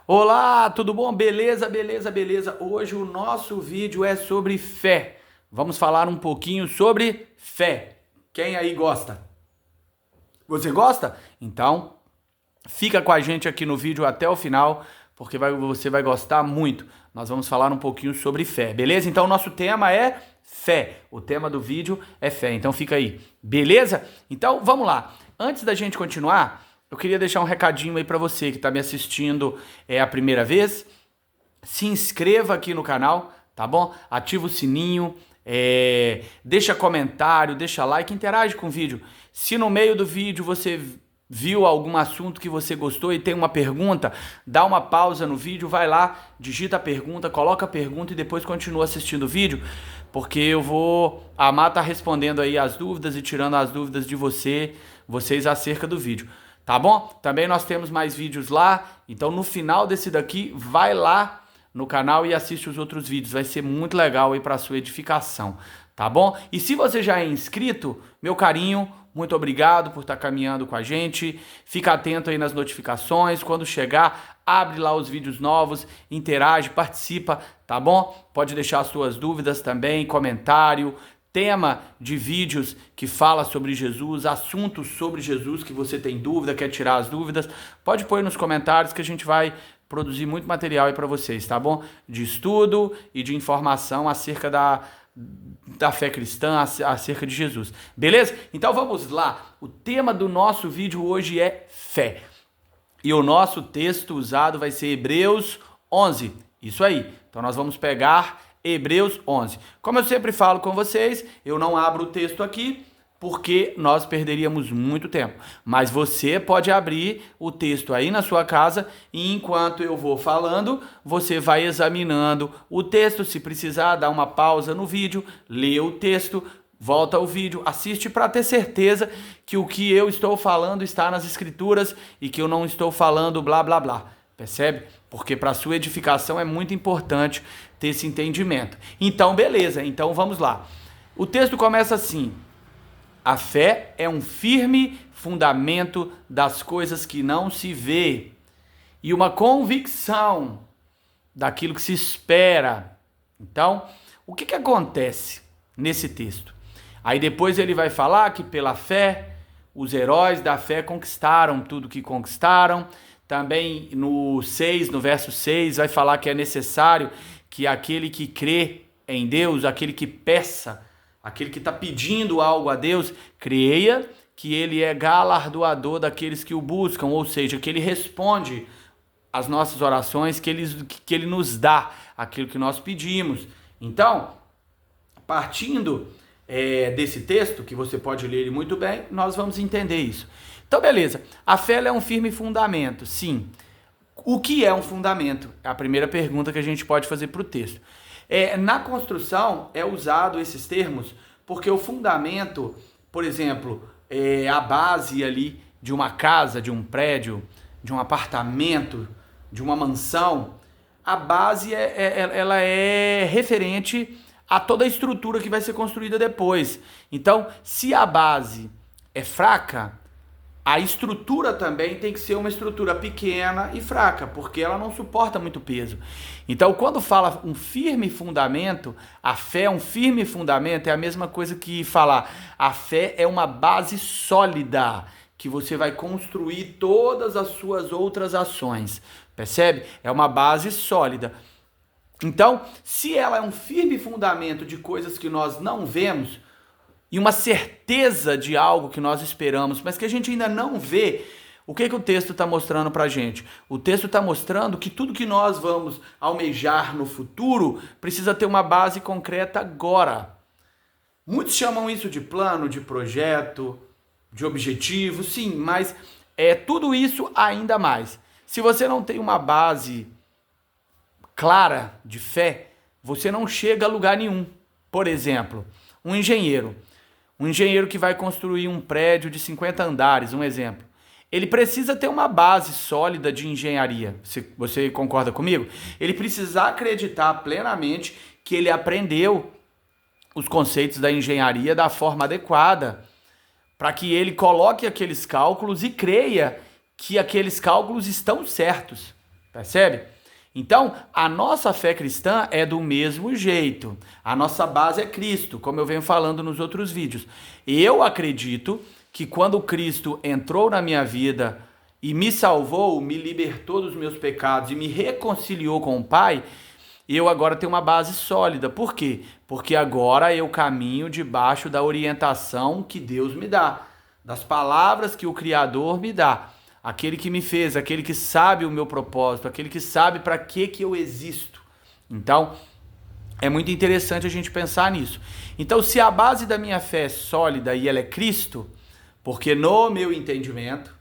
Olá, tudo bom? Beleza, beleza, beleza. Hoje o nosso vídeo é sobre fé. Vamos falar um pouquinho sobre fé. Quem aí gosta? Você gosta? Então, fica com a gente aqui no vídeo até o final, porque você vai gostar muito. Nós vamos falar um pouquinho sobre fé, beleza? Então, o nosso tema é fé. O tema do vídeo é fé, então fica aí, beleza? Então, vamos lá. Antes da gente continuar, eu queria deixar um recadinho aí para você que está me assistindo a primeira vez. Se inscreva aqui no canal, tá bom? Ativa o sininho, deixa comentário, deixa like, interage com o vídeo. Se no meio do vídeo você viu algum assunto que você gostou e tem uma pergunta, dá uma pausa no vídeo, vai lá, digita a pergunta, coloca a pergunta e depois continua assistindo o vídeo, porque eu vou amar estar respondendo aí as dúvidas e tirando as dúvidas de vocês acerca do vídeo. Tá bom? Também nós temos mais vídeos lá, então no final desse daqui, vai lá no canal e assiste os outros vídeos, vai ser muito legal aí para sua edificação, tá bom? E se você já é inscrito, meu carinho, muito obrigado por estar caminhando com a gente, fica atento aí nas notificações, quando chegar, abre lá os vídeos novos, interage, participa, tá bom? Pode deixar as suas dúvidas também, comentário, tema de vídeos que fala sobre Jesus, assuntos sobre Jesus que você tem dúvida, quer tirar as dúvidas, pode pôr nos comentários que a gente vai produzir muito material aí para vocês, tá bom? De estudo e de informação acerca da fé cristã, acerca de Jesus, beleza? Então vamos lá, o tema do nosso vídeo hoje é fé. E o nosso texto usado vai ser Hebreus 11, isso aí. Então nós vamos pegar Hebreus 11. Como eu sempre falo com vocês, eu não abro o texto aqui porque nós perderíamos muito tempo. Mas você pode abrir o texto aí na sua casa e enquanto eu vou falando, você vai examinando o texto. Se precisar, dá uma pausa no vídeo, lê o texto, volta ao vídeo, assiste para ter certeza que o que eu estou falando está nas escrituras e que eu não estou falando blá blá blá. Percebe? Porque para sua edificação é muito importante ter esse entendimento. Então, beleza. Então, vamos lá. O texto começa assim: a fé é um firme fundamento das coisas que não se vê e uma convicção daquilo que se espera. Então, o que acontece nesse texto? Aí depois ele vai falar que pela fé, os heróis da fé conquistaram tudo que conquistaram. Também no verso 6, vai falar que é necessário que aquele que crê em Deus, aquele que peça, aquele que está pedindo algo a Deus, creia que ele é galardoador daqueles que o buscam, ou seja, que ele responde às nossas orações, que ele nos dá aquilo que nós pedimos. Então, partindo desse texto, que você pode ler ele muito bem, nós vamos entender isso. Então, beleza. A fé é um firme fundamento, sim. O que é um fundamento? É a primeira pergunta que a gente pode fazer para o texto. Na construção, é usado esses termos porque o fundamento, por exemplo, a base ali de uma casa, de um prédio, de um apartamento, de uma mansão, a base ela é referente a toda a estrutura que vai ser construída depois. Então, se a base é fraca, a estrutura também tem que ser uma estrutura pequena e fraca, porque ela não suporta muito peso. Então, quando fala um firme fundamento, a fé é um firme fundamento, é a mesma coisa que falar a fé é uma base sólida, que você vai construir todas as suas outras ações. Percebe? É uma base sólida. Então, se ela é um firme fundamento de coisas que nós não vemos, e uma certeza de algo que nós esperamos, mas que a gente ainda não vê, o que o texto está mostrando para a gente? O texto está mostrando que tudo que nós vamos almejar no futuro precisa ter uma base concreta agora. Muitos chamam isso de plano, de projeto, de objetivo, sim, mas é tudo isso ainda mais. Se você não tem uma base clara de fé, você não chega a lugar nenhum. Por exemplo, um engenheiro que vai construir um prédio de 50 andares, um exemplo. Ele precisa ter uma base sólida de engenharia. Você concorda comigo? Ele precisa acreditar plenamente que ele aprendeu os conceitos da engenharia da forma adequada, para que ele coloque aqueles cálculos e creia que aqueles cálculos estão certos. Percebe? Então, a nossa fé cristã é do mesmo jeito. A nossa base é Cristo, como eu venho falando nos outros vídeos. Eu acredito que quando Cristo entrou na minha vida e me salvou, me libertou dos meus pecados e me reconciliou com o Pai, eu agora tenho uma base sólida. Por quê? Porque agora eu caminho debaixo da orientação que Deus me dá, das palavras que o Criador me dá. Aquele que me fez, aquele que sabe o meu propósito, aquele que sabe para que eu existo. Então, é muito interessante a gente pensar nisso. Então, se a base da minha fé é sólida e ela é Cristo, porque no meu entendimento,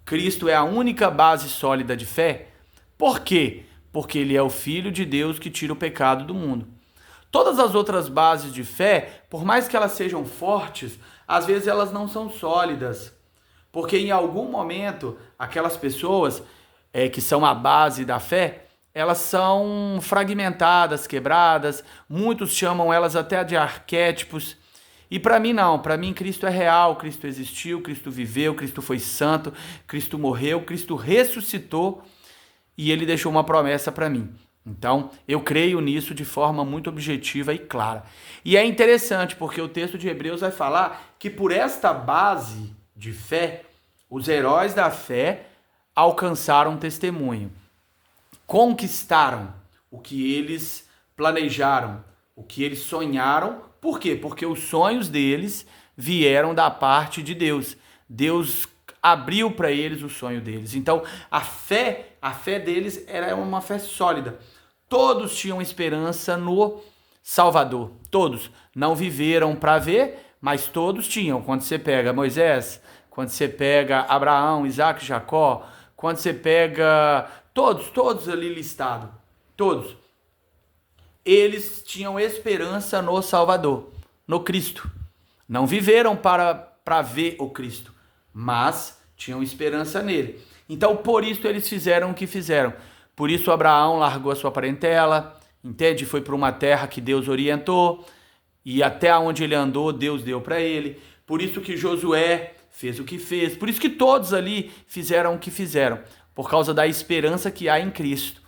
Cristo é a única base sólida de fé. Por quê? Porque ele é o Filho de Deus que tira o pecado do mundo. Todas as outras bases de fé, por mais que elas sejam fortes, às vezes elas não são sólidas. Porque em algum momento, aquelas pessoas que são a base da fé, elas são fragmentadas, quebradas, muitos chamam elas até de arquétipos. E para mim não, para mim Cristo é real, Cristo existiu, Cristo viveu, Cristo foi santo, Cristo morreu, Cristo ressuscitou e ele deixou uma promessa para mim. Então, eu creio nisso de forma muito objetiva e clara. E é interessante porque o texto de Hebreus vai falar que por esta base de fé, os heróis da fé alcançaram um testemunho. Conquistaram o que eles planejaram, o que eles sonharam. Por quê? Porque os sonhos deles vieram da parte de Deus. Deus abriu para eles o sonho deles. Então, a fé deles era uma fé sólida. Todos tinham esperança no Salvador. Todos não viveram para ver, mas todos tinham. Quando você pega Moisés, quando você pega Abraão, Isaac, Jacó, quando você pega todos ali listados, todos, eles tinham esperança no Salvador, no Cristo. Não viveram para ver o Cristo, mas tinham esperança nele. Então, por isso eles fizeram o que fizeram. Por isso Abraão largou a sua parentela, entende? Foi para uma terra que Deus orientou, e até onde ele andou, Deus deu para ele. Por isso que Josué fez o que fez. Por isso que todos ali fizeram o que fizeram, por causa da esperança que há em Cristo.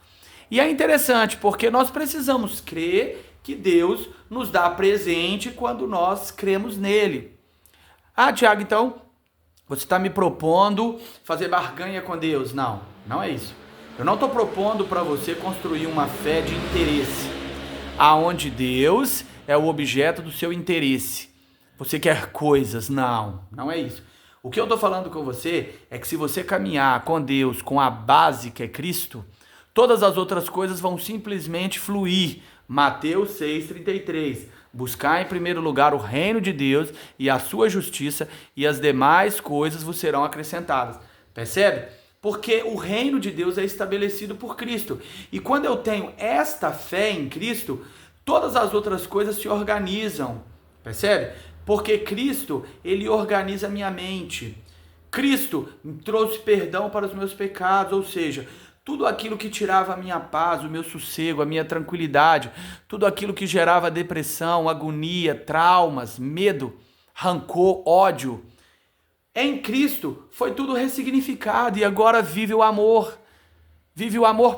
E é interessante, porque nós precisamos crer que Deus nos dá presente quando nós cremos nele. Ah, Tiago, então, você está me propondo fazer barganha com Deus. Não, não é isso. Eu não estou propondo para você construir uma fé de interesse, aonde Deus é o objeto do seu interesse. Você quer coisas. Não, não é isso. O que eu estou falando com você é que se você caminhar com Deus, com a base que é Cristo, todas as outras coisas vão simplesmente fluir. Mateus 6,33. Buscar em primeiro lugar o reino de Deus e a sua justiça, e as demais coisas vos serão acrescentadas. Percebe? Porque o reino de Deus é estabelecido por Cristo. E quando eu tenho esta fé em Cristo, todas as outras coisas se organizam. Percebe? Porque Cristo, ele organiza a minha mente. Cristo trouxe perdão para os meus pecados, ou seja, tudo aquilo que tirava a minha paz, o meu sossego, a minha tranquilidade, tudo aquilo que gerava depressão, agonia, traumas, medo, rancor, ódio. Em Cristo foi tudo ressignificado e agora vive o amor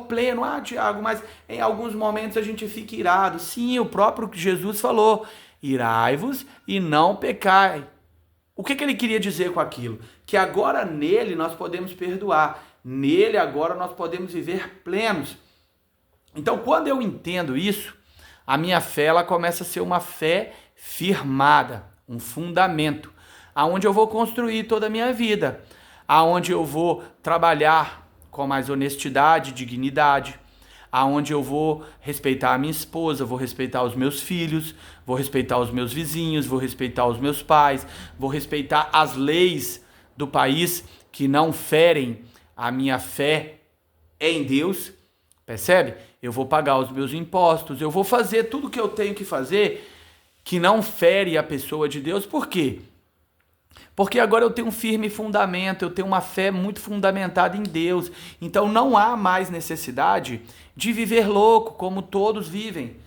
pleno. Ah, Tiago, mas em alguns momentos a gente fica irado. Sim, o próprio Jesus falou, irai-vos e não pecai. O que ele queria dizer com aquilo? Que agora nele nós podemos perdoar. Nele agora nós podemos viver plenos. Então, quando eu entendo isso, a minha fé ela começa a ser uma fé firmada, um fundamento, aonde eu vou construir toda a minha vida, aonde eu vou trabalhar com mais honestidade, dignidade, aonde eu vou respeitar a minha esposa, vou respeitar os meus filhos, vou respeitar os meus vizinhos, vou respeitar os meus pais, vou respeitar as leis do país que não ferem a minha fé em Deus, percebe? Eu vou pagar os meus impostos, eu vou fazer tudo o que eu tenho que fazer que não fere a pessoa de Deus. Por quê? Porque agora eu tenho um firme fundamento, eu tenho uma fé muito fundamentada em Deus. Então não há mais necessidade de viver louco, como todos vivem.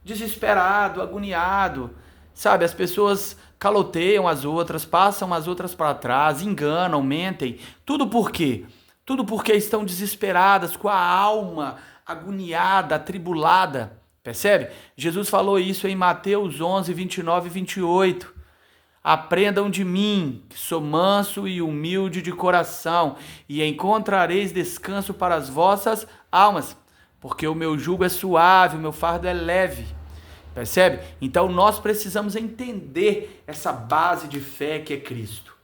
Desesperado, agoniado, sabe? As pessoas caloteiam as outras, passam as outras para trás, enganam, mentem. Tudo por quê? Tudo porque estão desesperadas, com a alma agoniada, atribulada. Percebe? Jesus falou isso em Mateus 11, 29 e 28. Aprendam de mim, que sou manso e humilde de coração, e encontrareis descanso para as vossas almas, porque o meu jugo é suave, o meu fardo é leve. Percebe? Então nós precisamos entender essa base de fé que é Cristo.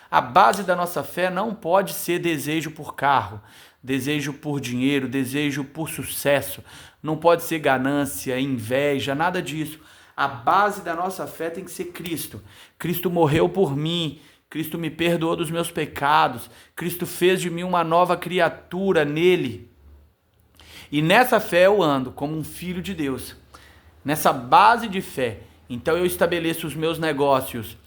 A base da nossa fé não pode ser desejo por carro, desejo por dinheiro, desejo por sucesso. Não pode ser ganância, inveja, nada disso. A base da nossa fé tem que ser Cristo. Cristo morreu por mim, Cristo me perdoou dos meus pecados, Cristo fez de mim uma nova criatura nele. E nessa fé eu ando como um filho de Deus. Nessa base de fé, então eu estabeleço os meus negócios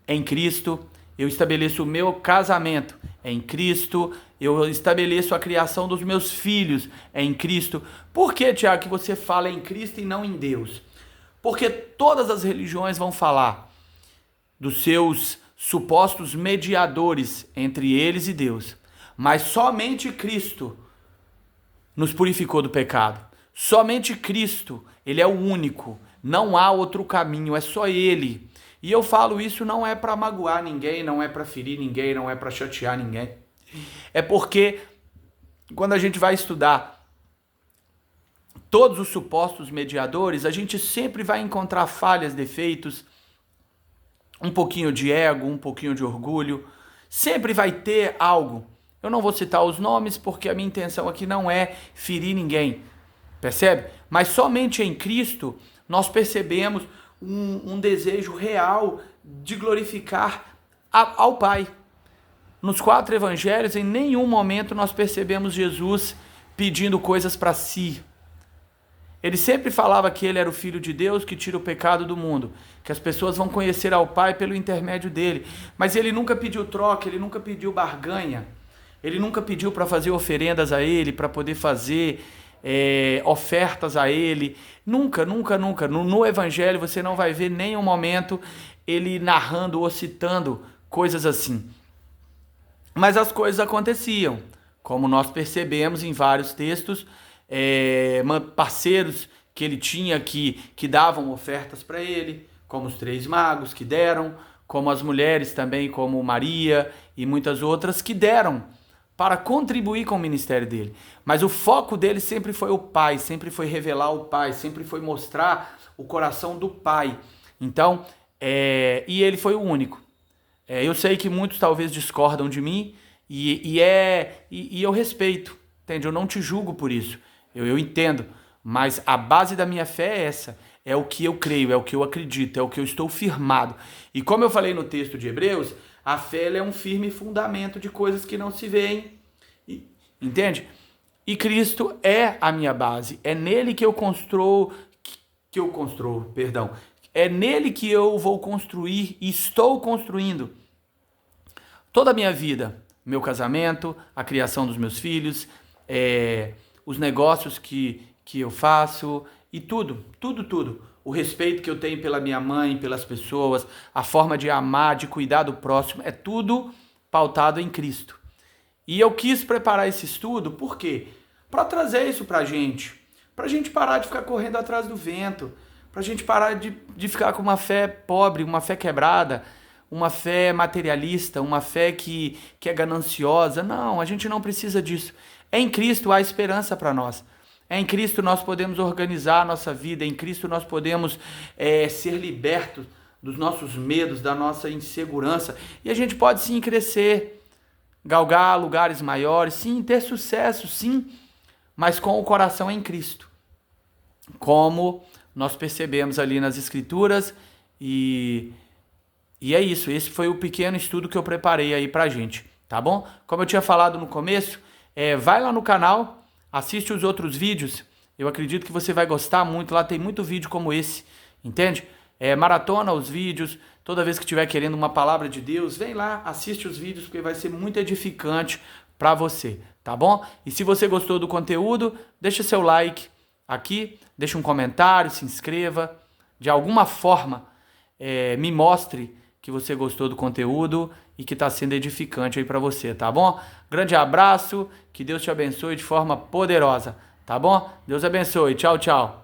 em Cristo, eu estabeleço o meu casamento em Cristo, eu estabeleço a criação dos meus filhos em Cristo. Por que, Tiago, que você fala em Cristo e não em Deus? Porque todas as religiões vão falar dos seus supostos mediadores entre eles e Deus, mas somente Cristo nos purificou do pecado. Somente Cristo, Ele é o único, não há outro caminho, é só Ele. E eu falo isso não é para magoar ninguém, não é para ferir ninguém, não é para chatear ninguém. É porque quando a gente vai estudar todos os supostos mediadores, a gente sempre vai encontrar falhas, defeitos, um pouquinho de ego, um pouquinho de orgulho, sempre vai ter algo. Eu não vou citar os nomes porque a minha intenção aqui não é ferir ninguém. Percebe? Mas somente em Cristo nós percebemos um desejo real de glorificar ao Pai. Nos 4 evangelhos, em nenhum momento nós percebemos Jesus pedindo coisas para si. Ele sempre falava que ele era o Filho de Deus que tira o pecado do mundo, que as pessoas vão conhecer ao Pai pelo intermédio dele. Mas ele nunca pediu troca, ele nunca pediu barganha, ele nunca pediu para fazer oferendas a ele, para poder fazer ofertas a ele. Nunca, nunca, nunca. No Evangelho você não vai ver nenhum momento ele narrando ou citando coisas assim. Mas as coisas aconteciam, como nós percebemos em vários textos, parceiros que ele tinha que davam ofertas para ele, como os 3 magos que deram, como as mulheres também, como Maria e muitas outras que deram para contribuir com o ministério dele. Mas o foco dele sempre foi o Pai, sempre foi revelar o Pai, sempre foi mostrar o coração do Pai. Então, e ele foi o único. Eu sei que muitos talvez discordam de mim e eu respeito, entende? Eu não te julgo por isso, eu entendo, mas a base da minha fé é essa, é o que eu creio, é o que eu acredito, é o que eu estou firmado. E como eu falei no texto de Hebreus, a fé ela é um firme fundamento de coisas que não se veem, entende? E Cristo é a minha base, é nele que eu construo, é nele que eu vou construir e estou construindo toda a minha vida, meu casamento, a criação dos meus filhos, os negócios que eu faço e tudo. O respeito que eu tenho pela minha mãe, pelas pessoas, a forma de amar, de cuidar do próximo, é tudo pautado em Cristo. E eu quis preparar esse estudo, por quê? Para trazer isso para a gente parar de ficar correndo atrás do vento, para a gente parar de ficar com uma fé pobre, uma fé quebrada, uma fé materialista, uma fé que é gananciosa. Não, a gente não precisa disso. Em Cristo há esperança para nós. Em Cristo nós podemos organizar a nossa vida, em Cristo nós podemos ser libertos dos nossos medos, da nossa insegurança. E a gente pode sim crescer, galgar lugares maiores, sim, ter sucesso, sim, mas com o coração em Cristo. Como nós percebemos ali nas Escrituras e é isso. Esse foi o pequeno estudo que eu preparei aí pra gente, tá bom? Como eu tinha falado no começo, vai lá no canal, assiste os outros vídeos, eu acredito que você vai gostar muito, lá tem muito vídeo como esse, entende? Maratona os vídeos, toda vez que estiver querendo uma palavra de Deus, vem lá, assiste os vídeos, porque vai ser muito edificante para você, tá bom? E se você gostou do conteúdo, deixa seu like aqui, deixa um comentário, se inscreva, de alguma forma me mostre que você gostou do conteúdo e que está sendo edificante aí para você, tá bom? Grande abraço, que Deus te abençoe de forma poderosa, tá bom? Deus abençoe, tchau, tchau.